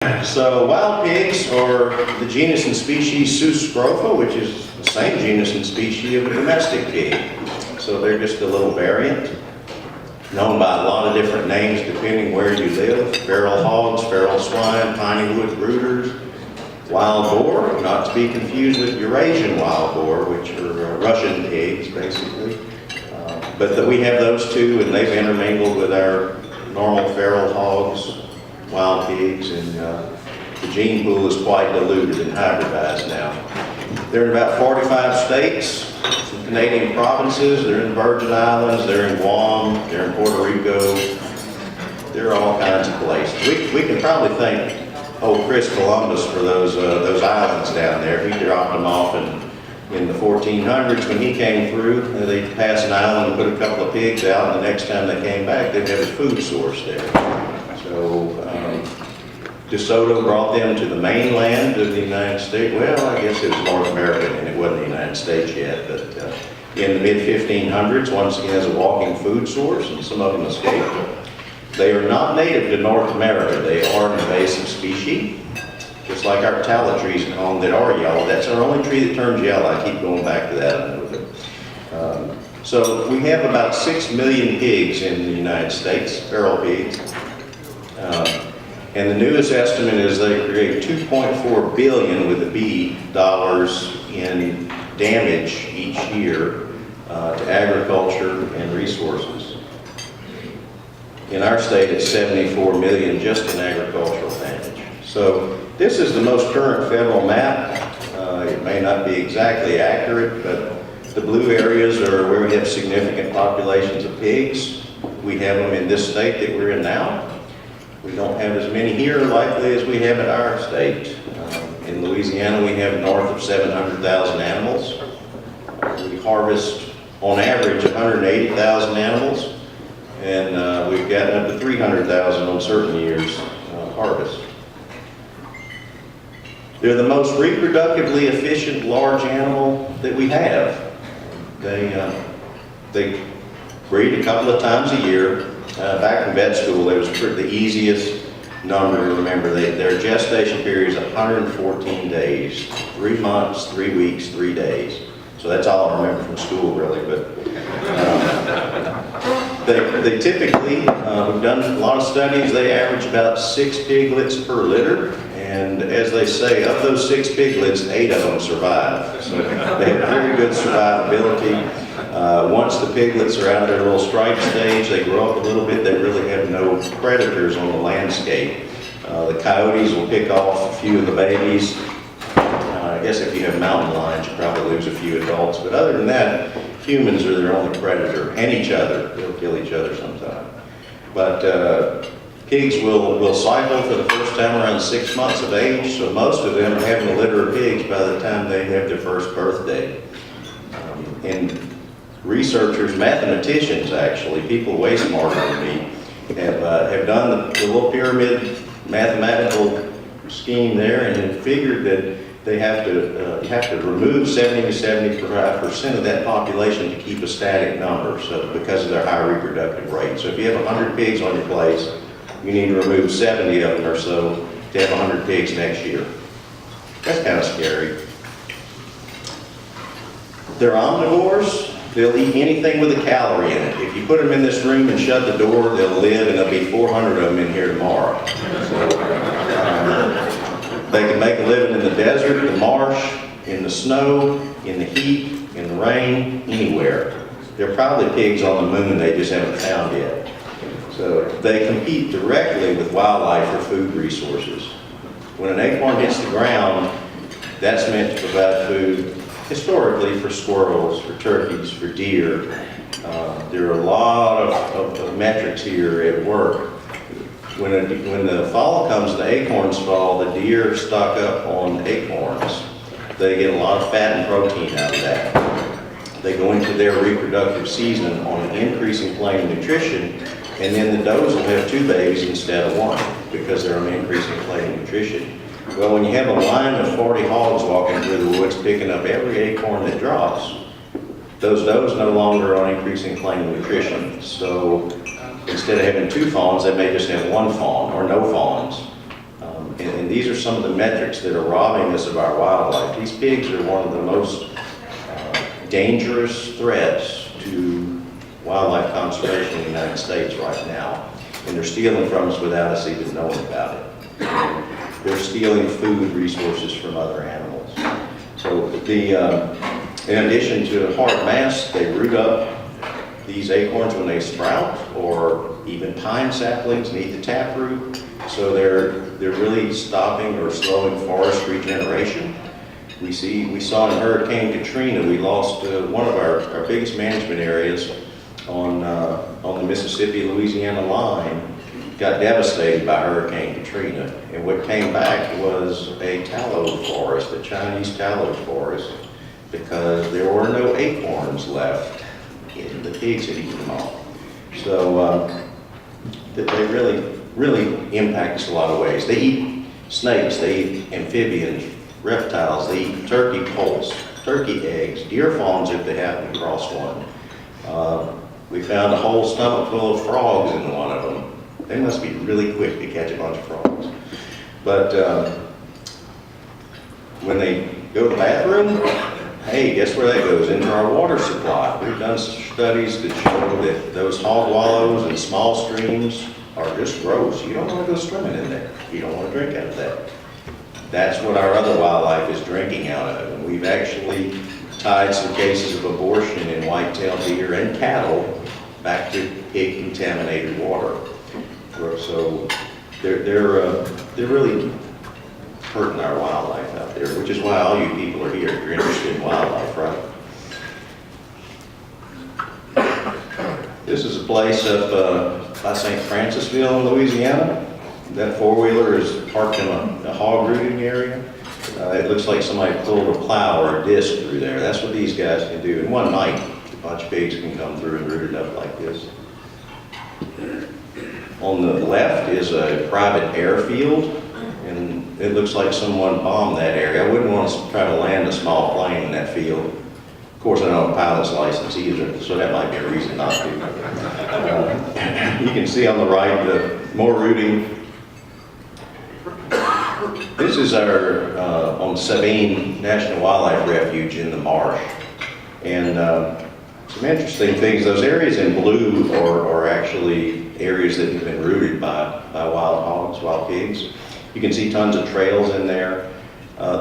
So wild pigs are the genus and species Suscrofa, which is the same genus and species of a domestic pig. So they're just a little variant, known by a lot of different names depending where you live. Feral hogs, feral swine, piney wood brooders, wild boar, not to be confused with Eurasian wild boar, which are Russian pigs basically. But we have those two, and they've intermingled with our normal feral hogs, wild pigs, and the gene pool is quite diluted and hybridized now. They're in about 45 states, some Canadian provinces, they're in the Virgin Islands, they're in Guam, they're in Puerto Rico, they're all kinds of places. We can probably thank old Chris Columbus for those islands down there. He dropped them off in the 1400s when he came through. They'd pass an island and put a couple of pigs out, and the next time they came back, they'd have a food source there. So DeSoto brought them to the mainland of the United States. Well, I guess it was North America and it wasn't the United States yet, but in the mid-1500s, once again as a walking food source, and some of them escaped. They are not native to North America. They are an invasive species, just like our tallow trees at home that are yellow. That's our only tree that turns yellow. I keep going back to that a little bit. So we have about 6 million pigs in the United States, feral pigs. And the newest estimate is they create $2.4 billion with a B dollars in damage each year to agriculture and resources. In our state, it's 74 million just in agricultural damage. So this is the most current federal map. It may not be exactly accurate, but the blue areas are where we have significant populations of pigs. We have them in this state that we're in now. We don't have as many here likely as we have in our state. In Louisiana, we have north of 700,000 animals. We harvest on average 180,000 animals, and we've gotten up to 300,000 on certain years harvest. They're the most reproductively efficient large animal that we have. They breed a couple of times a year. Back in vet school, it was the easiest number to remember. Their gestation period is 114 days, 3 months, 3 weeks, 3 days. So that's all I remember from school, really. But they typically, we've done a lot of studies, they average about 6 piglets per litter. And as they say, of those 6 piglets, 8 of them survive. So they have very good survivability. Once the piglets are out of their little stripe stage, they grow up a little bit, they really have no predators on the landscape. The coyotes will pick off a few of the babies. I guess if you have mountain lions, you probably lose a few adults. But other than that, humans are their only predator, and each other. They'll kill each other sometime. But pigs will cycle for the first time around 6 months of age, so most of them are having a litter of pigs by the time they have their first birthday. And researchers, mathematicians actually, people way smarter than me, have done the little pyramid mathematical scheme there and have figured that they have to remove 70 to 75% of that population to keep a static number, so because of their high reproductive rate. So if you have 100 pigs on your place, you need to remove 70 of them or so to have 100 pigs next year. That's kind of scary. They're omnivores. They'll eat anything with a calorie in it. If you put them in this room and shut the door, they'll live, and there'll be 400 of them in here tomorrow. So, they can make a living in the desert, the marsh, in the snow, in the heat, in the rain, anywhere. There are probably pigs on the moon they just haven't found yet. So they compete directly with wildlife for food resources. When an acorn hits the ground, that's meant to provide food historically for squirrels, for turkeys, for deer. There are a lot of metrics here at work. When the fall comes, the acorns fall, the deer stock up on acorns. They get a lot of fat and protein out of that. They go into their reproductive season on an increasing plane of nutrition, and then the does will have 2 babies instead of 1 because they're on an increasing plane of nutrition. Well, when you have a line of 40 hogs walking through the woods picking up every acorn that drops, those does no longer are on increasing plane of nutrition. So instead of having 2 fawns, they may just have 1 fawn or no fawns. And And these are some of the metrics that are robbing us of our wildlife. These pigs are one of the most dangerous threats to wildlife conservation in the United States right now. And they're stealing from us without us even knowing about it. They're stealing food resources from other animals. So in addition to hard mass, they root up these acorns when they sprout, or even pine saplings need the taproot. So they're really stopping or slowing forest regeneration. We saw in Hurricane Katrina, we lost one of our biggest management areas on the Mississippi-Louisiana line, got devastated by Hurricane Katrina. And what came back was a tallow forest, a Chinese tallow forest, because there were no acorns left. The pigs had eaten them all. So they really impact us a lot of ways. They eat snakes, they eat amphibians, reptiles, they eat turkey poults, turkey eggs, deer fawns if they happen to cross one. We found a whole stomach full of frogs in one of them. They must be really quick to catch a bunch of frogs. But when they go to the bathroom, hey, guess where that goes? Into our water supply. We've done studies that show that those hog wallows and small streams are just gross. You don't want to go swimming in there. You don't want to drink out of that. That's what our other wildlife is drinking out of. And we've actually tied some cases of abortion in white-tailed deer and cattle back to pig contaminated water. So they're really hurting our wildlife out there, which is why all you people are here. You're interested in wildlife, right? This is a place up by St. Francisville in Louisiana. That four-wheeler is parked in a hog grooming area. It looks like somebody pulled a plow or a disc through there. That's what these guys can do. In one night, a bunch of pigs can come through and root it up like this. On the left is a private airfield, and it looks like someone bombed that area. I wouldn't want to try to land a small plane in that field. Of course, I don't have a pilot's license either, so that might be a reason not to. You can see on the right the more rooting. This is our on Sabine National Wildlife Refuge in the marsh. And some interesting things, those areas in blue are actually areas that have been rooted by wild hogs, wild pigs. You can see tons of trails in there.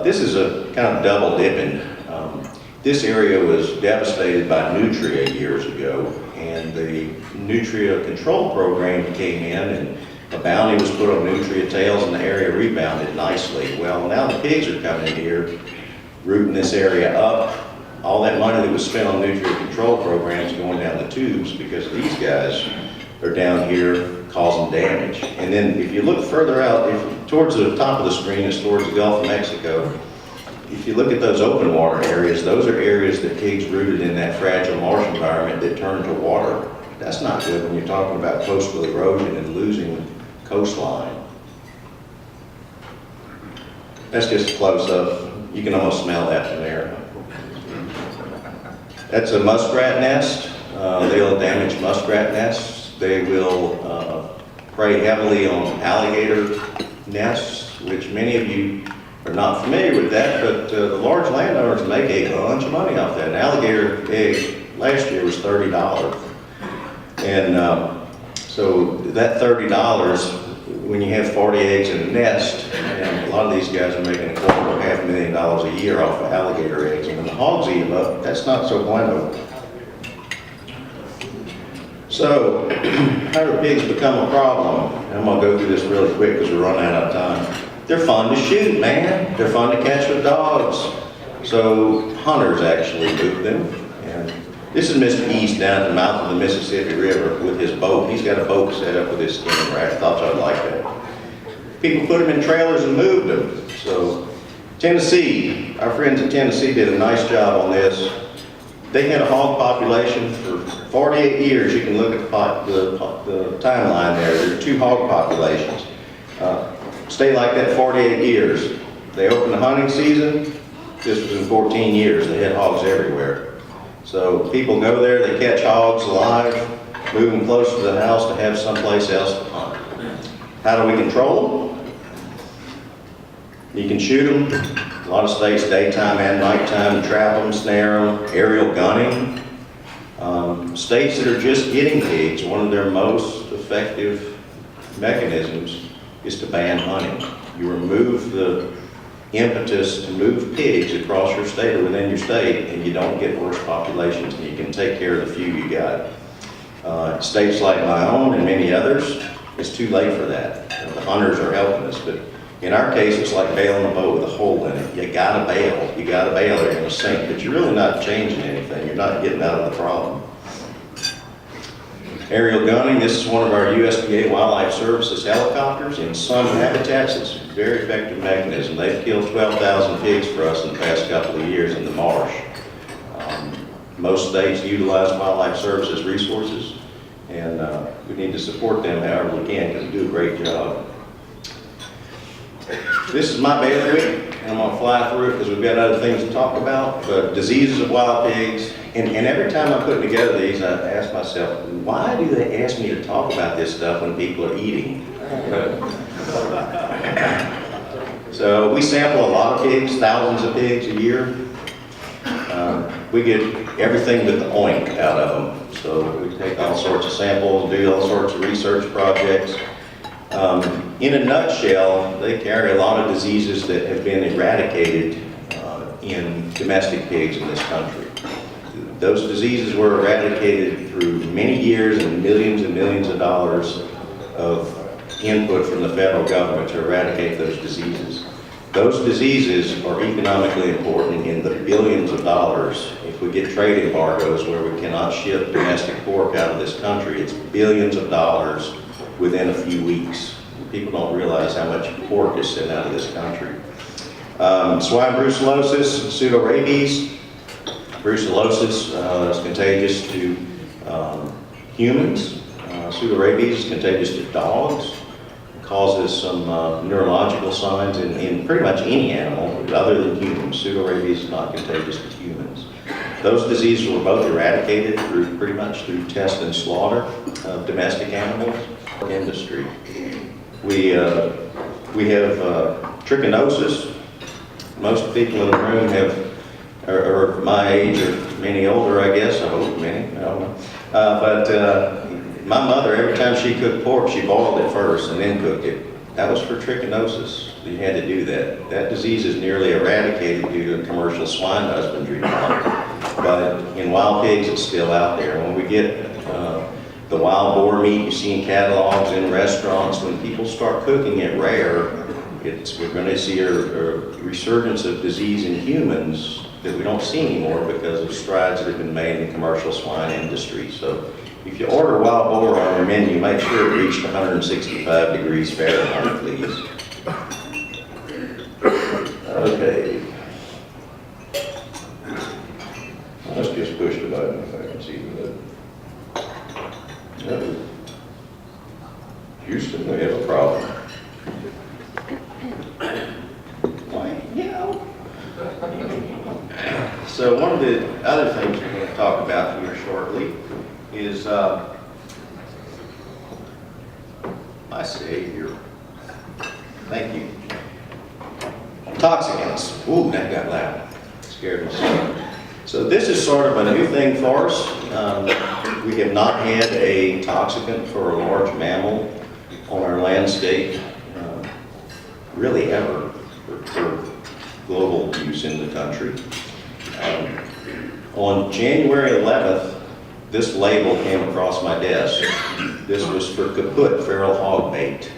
This is a kind of double dipping. This area was devastated by nutria years ago, and the nutria control program came in, and a bounty was put on nutria tails, and the area rebounded nicely. Well, now the pigs are coming in here, rooting this area up. All that money that was spent on nutria control programs going down the tubes because these guys are down here causing damage. And then if you look further out, towards the top of the screen is towards the Gulf of Mexico. If you look at those open water areas, those are areas that pigs rooted in that fragile marsh environment that turned to water. That's not good when you're talking about coastal erosion and losing coastline. That's just a close-up. You can almost smell that from there. That's a muskrat nest. They'll damage muskrat nests. They will prey heavily on alligator nests, which many of you are not familiar with that, but the large landowners make a bunch of money off that. An alligator egg last year was $30. And so that $30, when you have 40 eggs in a nest, and a lot of these guys are making $250,000 a year off of alligator eggs, and when the hogs eat them up, that's not so bueno. So, how do pigs become a problem? I'm going to go through this really quick because we're running out of time. They're fun to shoot, man. They're fun to catch with dogs. So, hunters actually move them. And this is Mr. East down at the mouth of the Mississippi River with his boat. He's got a boat set up with his skinning rat. I thought I'd like that. People put them in trailers and moved them. So, Tennessee, our friends in Tennessee did a nice job on this. They had a hog population for 48 years. You can look at the timeline there. There are 2 hog populations. Stay like that 48 years. They opened the hunting season. This was in 14 years. They had hogs everywhere. So people go there, they catch hogs alive, move them close to the house to have someplace else to hunt. How do we control them? You can shoot them, a lot of states, daytime and nighttime, trap them, snare them, aerial gunning. States that are just getting pigs, one of their most effective mechanisms is to ban hunting. You remove the impetus to move pigs across your state or within your state, and you don't get worse populations, and you can take care of the few you got. States like my own and many others, it's too late for that. The hunters are helping us, but in our case, it's like bailing a boat with a hole in it. You gotta bail. You gotta bail, they're gonna sink, but you're really not changing anything. You're not getting out of the problem. Aerial gunning, this is one of our USDA Wildlife Services helicopters. In some habitats, it's a very effective mechanism. They've killed 12,000 pigs for us in the past couple of years in the marsh. Most states utilize Wildlife Services resources, and we need to support them however we can because they do a great job. This is my bailiwick, and I'm going to fly through it because we've got other things to talk about, but diseases of wild pigs. And every time I put together these, I ask myself, why do they ask me to talk about this stuff when people are eating? So we sample a lot of pigs, thousands of pigs a year. We get everything but the oink out of them. So we take all sorts of samples, do all sorts of research projects. In a nutshell, they carry a lot of diseases that have been eradicated in domestic pigs in this country. Those diseases were eradicated through many years and millions of dollars of input from the federal government to eradicate those diseases. Those diseases are economically important in the billions of dollars. If we get trade embargoes where we cannot ship domestic pork out of this country, it's billions of dollars within a few weeks. People don't realize how much pork is sent out of this country. Swine brucellosis, pseudorabies. Brucellosis is contagious to humans. Pseudorabies is contagious to dogs. It causes some neurological signs in pretty much any animal other than humans. Pseudorabies is not contagious to humans. Those diseases were both eradicated pretty much through test and slaughter of domestic animals. Industry. We have trichinosis. Most people in the room are my age or many older, I guess. I hope many. I don't know. But my mother, every time she cooked pork, she boiled it first and then cooked it. That was for trichinosis. You had to do that. That disease is nearly eradicated due to commercial swine husbandry. But in wild pigs, it's still out there. When we get the wild boar meat you see in catalogs in restaurants, when people start cooking it rare, we're going to see a resurgence of disease in humans that we don't see anymore because of strides that have been made in the commercial swine industry. So if you order wild boar on your menu, make sure it reached 165 degrees Fahrenheit, please. Okay. Let's just push the button if I can see the button. No. Houston, we have a problem. Why? Yeah. So one of the other things we're going to talk about here shortly is my savior. Thank you. Toxicants. Ooh, that got loud. Scared myself. So this is sort of a new thing for us. We have not had a toxicant for a large mammal on our landscape, really ever, for global use in the country. On January 11th, this label came across my desk. This was for kaput feral hog bait.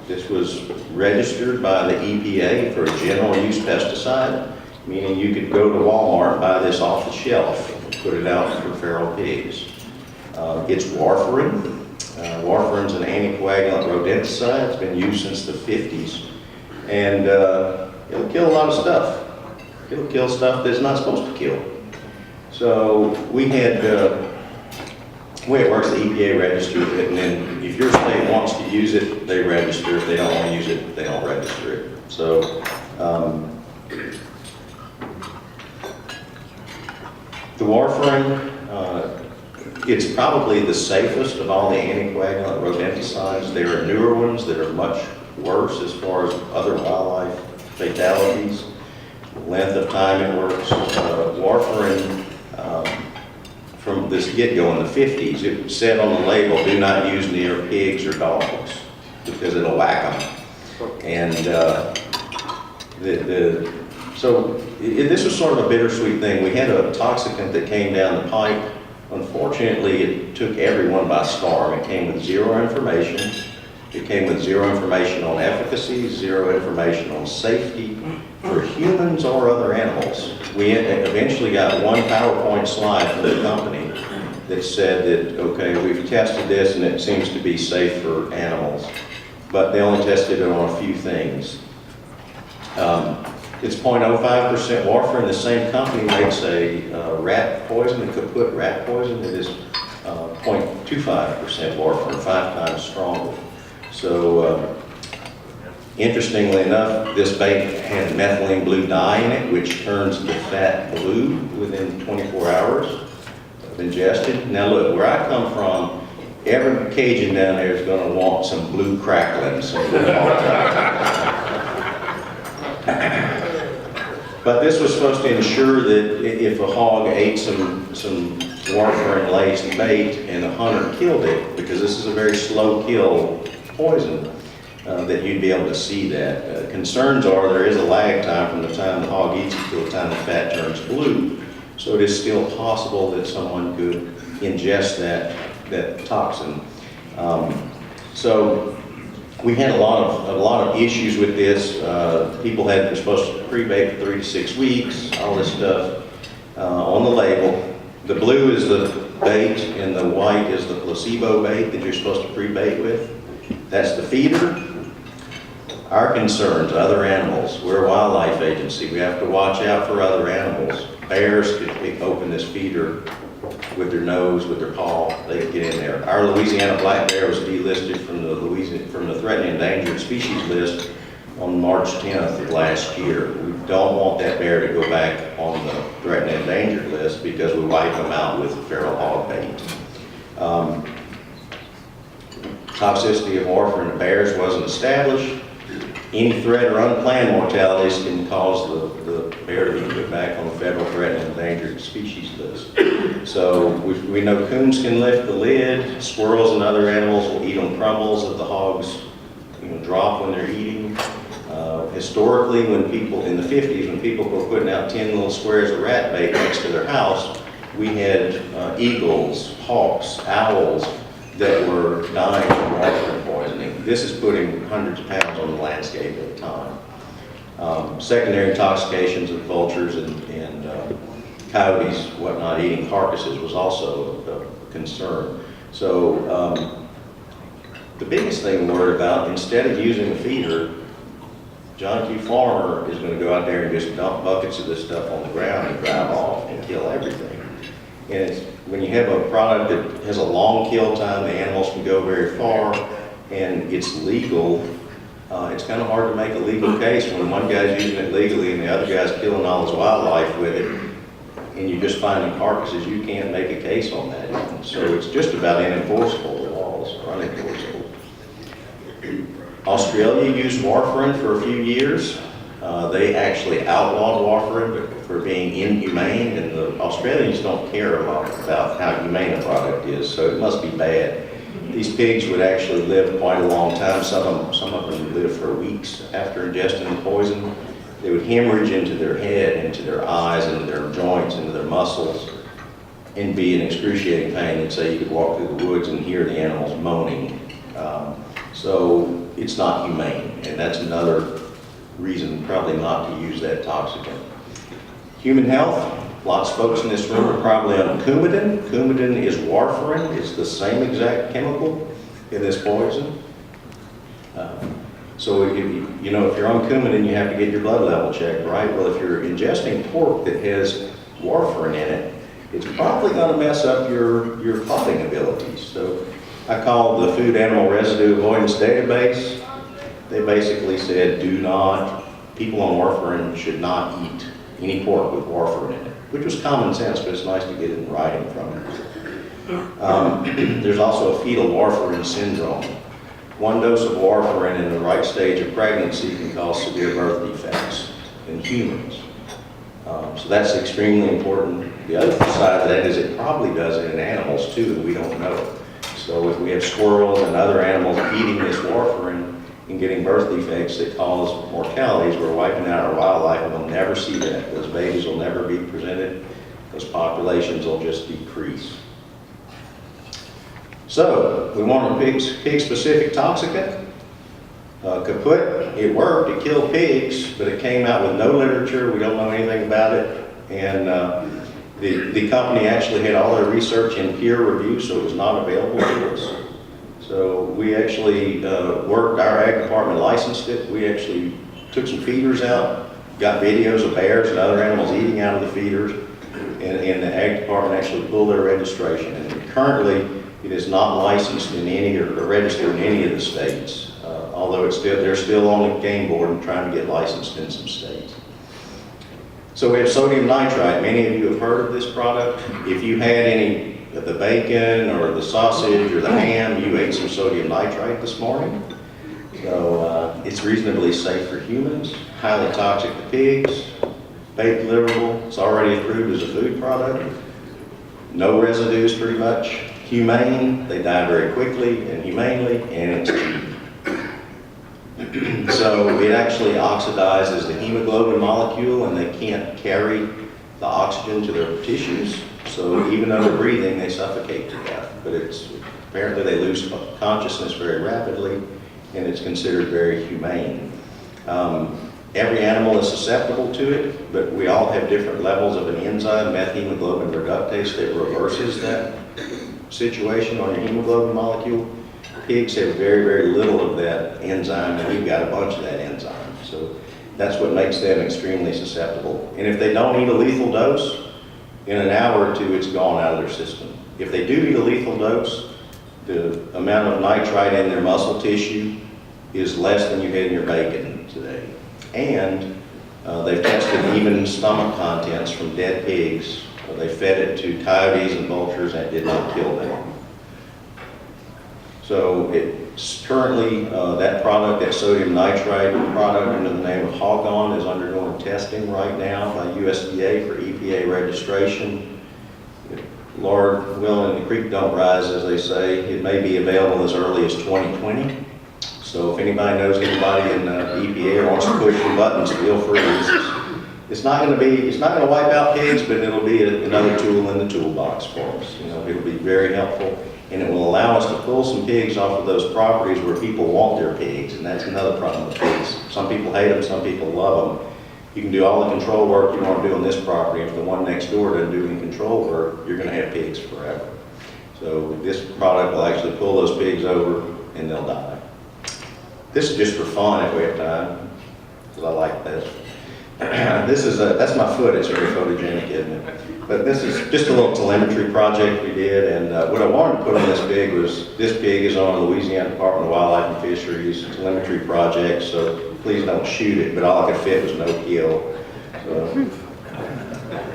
This was registered by the EPA for a general use pesticide, meaning you could go to Walmart and buy this off the shelf and put it out for feral pigs. It's warfarin. Warfarin's an anticoagulant rodenticide. It's been used since the 50s. And it'll kill a lot of stuff. It'll kill stuff that's not supposed to kill. So we had, the way it works, the EPA registers it, and then if your state wants to use it, they register. If they don't want to use it, they don't register it. So the warfarin, it's probably the safest of all the anticoagulant rodenticides. There are newer ones that are much worse as far as other wildlife fatalities, length of time it works. Warfarin, from this get-go in the 50s, it said on the label, do not use near pigs or dogs because it'll whack them. And this was sort of a bittersweet thing. We had a toxicant that came down the pipe. Unfortunately, it took everyone by storm. It came with zero information. It came with zero information on efficacy, zero information on safety for humans or other animals. We eventually got one PowerPoint slide from the company that said that, okay, we've tested this and it seems to be safe for animals, but they only tested it on a few things. It's 0.05% warfarin. The same company makes a rat poison, a kaput rat poison that is 0.25% warfarin, 5 times stronger. So, interestingly enough, this bait had methylene blue dye in it, which turns the fat blue within 24 hours of ingested. Now look, where I come from, every Cajun down there is going to want some blue crackling, some blue But this was supposed to ensure that if a hog ate some warfarin-laced bait and the hunter killed it, because this is a very slow kill poison, that you'd be able to see that. Concerns are there is a lag time from the time the hog eats it till the time the fat turns blue. So it is still possible that someone could ingest that toxin. So we had a lot of issues with this. People were supposed to pre-bait for 3 to 6 weeks, all this stuff on the label. The blue is the bait and the white is the placebo bait that you're supposed to pre-bait with. That's the feeder. Our concerns, other animals. We're a wildlife agency. We have to watch out for other animals. Bears could open this feeder with their nose, with their paw. They could get in there. Our Louisiana black bear was delisted from the threatened endangered species list on March 10th of last year. We don't want that bear to go back on the threatened endangered list because we wipe them out with feral hog bait. Toxicity of warfarin in bears wasn't established. Any threat or unplanned mortalities can cause the bear to be put back on the federal threatened and endangered species list. So we know coons can lift the lid. Squirrels and other animals will eat on crumbles that the hogs drop when they're eating. Historically, when people, in the 50s, when people were putting out 10 little squares of rat bait next to their house, we had eagles, hawks, owls that were dying from warfarin poisoning. This is putting hundreds of pounds on the landscape at a time. Secondary intoxications of vultures and coyotes, whatnot, eating carcasses was also a concern. So the biggest thing we're worried about, instead of using a feeder, John Q. Farmer is going to go out there and just dump buckets of this stuff on the ground and drive off and kill everything. And when you have a product that has a long kill time, the animals can go very far, and it's legal, it's kind of hard to make a legal case when one guy's using it legally and the other guy's killing all his wildlife with it, and you're just finding carcasses. You can't make a case on that even. So it's just about unenforceable. The laws are unenforceable. Australia used warfarin for a few years. They actually outlawed warfarin for being inhumane, and the Australians don't care a lot about how humane a product is, so it must be bad. These pigs would actually live quite a long time. Some of them would live for weeks after ingesting the poison. They would hemorrhage into their head, into their eyes, into their joints, into their muscles, and be in excruciating pain. And say you could walk through the woods and hear the animals moaning. So it's not humane, and that's another reason probably not to use that toxicant. Human health, lots of folks in this room are probably on Coumadin. Coumadin is warfarin. It's the same exact chemical in this poison. So if you're on Coumadin, you have to get your blood level checked, right? Well, if you're ingesting pork that has warfarin in it, it's probably going to mess up your clotting abilities. So I called the Food Animal Residue Avoidance Database. They basically said people on warfarin should not eat any pork with warfarin in it, which was common sense, but it's nice to get it in writing from them. There's also a fetal warfarin syndrome. one dose of warfarin in the right stage of pregnancy can cause severe birth defects in humans. So that's extremely important. The other side of that is it probably does it in animals too, and we don't know. So if we have squirrels and other animals eating this warfarin and getting birth defects that cause mortalities, we're wiping out our wildlife, and we'll never see that. Those babies will never be presented. Those populations will just decrease. So we want a pig-specific toxicant. Kaput, it worked, it killed pigs, but it came out with no literature. We don't know anything about it. And the company actually had all their research in peer review, so it was not available to us. So we actually worked, our ag department licensed it. We actually took some feeders out, got videos of bears and other animals eating out of the feeders, and the ag department actually pulled their registration. And currently, it is not licensed in any or registered in any of the states, although they're still on the game board and trying to get licensed in some states. So we have sodium nitrite. Many of you have heard of this product. If you had any of the bacon or the sausage or the ham, you ate some sodium nitrite this morning. So it's reasonably safe for humans, highly toxic to pigs, baked deliverable. It's already approved as a food product. No residues pretty much. Humane, they die very quickly and humanely, and it's cheap. So it actually oxidizes the hemoglobin molecule, and they can't carry the oxygen to their tissues. So even though they're breathing, they suffocate to death. But apparently they lose consciousness very rapidly, and it's considered very humane. Every animal is susceptible to it, but we all have different levels of an enzyme, methemoglobin reductase, that reverses that situation on your hemoglobin molecule. Pigs have very, very little of that enzyme, and we've got a bunch of that enzyme. So that's what makes them extremely susceptible. And if they don't eat a lethal dose, in an hour or two, it's gone out of their system. If they do eat a lethal dose, the amount of nitrite in their muscle tissue is less than you had in your bacon today. And they've tested even stomach contents from dead pigs. They fed it to coyotes and vultures, and it did not kill them. So it's currently, that product, that sodium nitrite product under the name of Hog, is undergoing testing right now by USDA for EPA registration. Lord willing, the creek don't rise, as they say. It may be available as early as 2020. So if anybody knows anybody in EPA or wants to push some buttons, feel free. It's not going to wipe out pigs, but it'll be another tool in the toolbox for us. You know, it'll be very helpful, and it will allow us to pull some pigs off of those properties where people want their pigs, and that's another problem with pigs. Some people hate them, some people love them. You can do all the control work you want to do on this property. If the one next door doesn't do any control work, you're going to have pigs forever. So this product will actually pull those pigs over, and they'll die. This is just for fun if we have time, because I like this. That's my foot. It's very photogenic, isn't it? But this is just a little telemetry project we did, and what I wanted to put on this pig was, this pig is on a Louisiana Department of Wildlife and Fisheries telemetry project, so please don't shoot it, but all I could fit was no kill. So,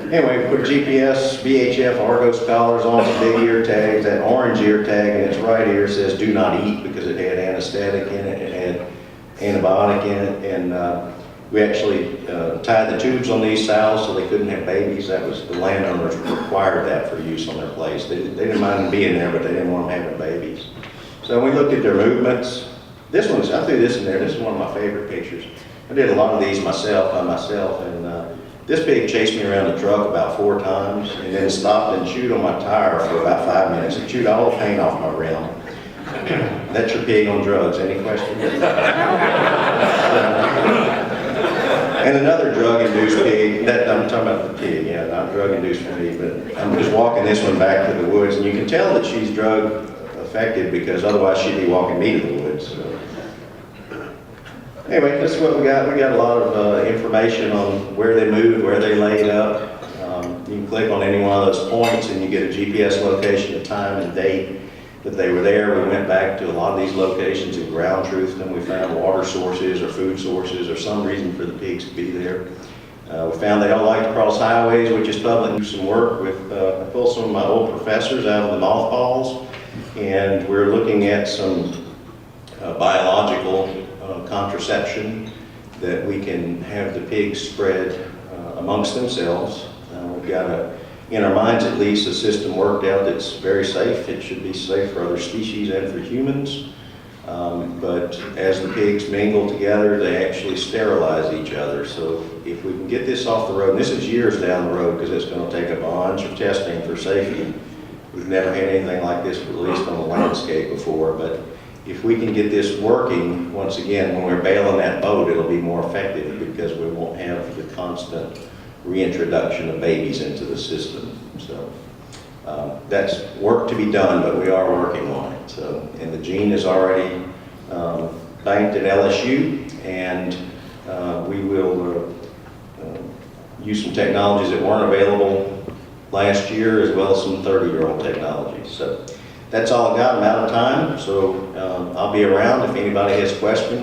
anyway, we put GPS, VHF, Argos collars on the big ear tags. That orange ear tag in its right ear says do not eat, because it had anesthetic in it, it had antibiotic in it, and we actually tied the tubes on these sows so they couldn't have babies. That was, the landowners required that for use on their place. They didn't mind them being there, but they didn't want them having babies. So we looked at their movements. I threw this in there. This is one of my favorite pictures. I did a lot of these by myself, and this pig chased me around the truck about 4 times, and then stopped and chewed on my tire for about 5 minutes. It chewed all the paint off my rim. That's your pig on drugs. Any questions? And another drug-induced pig, I'm talking about the pig, yeah, not drug-induced for me, but I'm just walking this one back to the woods, and you can tell that she's drug-affected, because otherwise she'd be walking me to the woods. So. Anyway, this is what we got. We got a lot of information on where they moved, where they laid up. You can click on any one of those points, and you get a GPS location, a time and date that they were there. We went back to a lot of these locations and ground truthed them. We found water sources or food sources or some reason for the pigs to be there. We found they don't like to cross highways, which is public. Do some work with, I pulled some of my old professors out of the mothballs, and we're looking at some biological contraception that we can have the pigs spread amongst themselves. We've got in our minds at least, a system worked out that's very safe. It should be safe for other species and for humans. But as the pigs mingle together, they actually sterilize each other. So if we can get this off the road, and this is years down the road because it's going to take a bunch of testing for safety. We've never had anything like this, at least on the landscape before. But if we can get this working, once again, when we're bailing that boat, it'll be more effective because we won't have the constant reintroduction of babies into the system. So that's work to be done, but we are working on it. So, and the gene is already banked at LSU, and we will use some technologies that weren't available last year, as well as some 30-year-old technologies. So that's all I got. I'm out of time, so I'll be around if anybody has questions.